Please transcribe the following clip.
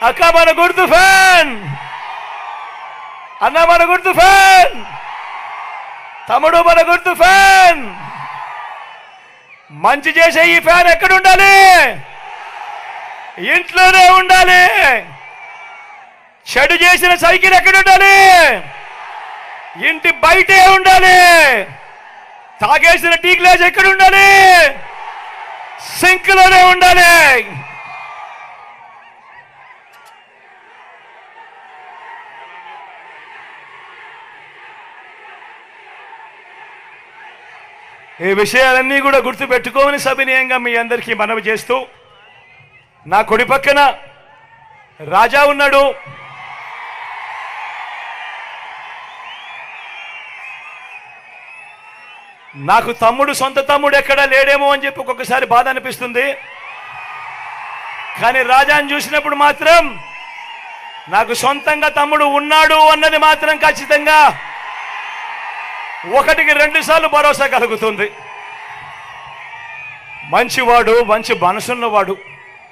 అక్క మన గుర్తు ఫ్యాన్, అన్న మన గుర్తు ఫ్యాన్, తమ్ముడు మన గుర్తు ఫ్యాన్. మంచి చేసే ఈ ఫ్యాన్ ఎక్కడ ఉండాలి? ఇంట్లోనే ఉండాలి. చెడు చేసిన సైకిల్ ఎక్కడ ఉండాలి? ఇంటి బయటే ఉండాలి. తాగేసిన టీ గ్లాస్ ఎక్కడ ఉండాలి? సింక్లోనే ఉండాలి. ఈ విషయాలన్నీ కూడా గుర్తుపెట్టుకోమని సవినయంగా మీ అందరికీ మనవి చేస్తూ, నా కుడి పక్కన రాజా ఉన్నాడు. నాకు తమ్ముడు, సొంత తమ్ముడు ఎక్కడా లేడేమో అని చెప్పి ఒక్కొక్కసారి బాధ అనిపిస్తుంది. కానీ రాజాని చూసినప్పుడు మాత్రం నాకు సొంతంగా తమ్ముడు ఉన్నాడు అన్నది మాత్రం ఖచ్చితంగా 1కి 2 సార్లు భరోసా కలుగుతుంది. మంచివాడు, మంచి మనసున్నవాడు.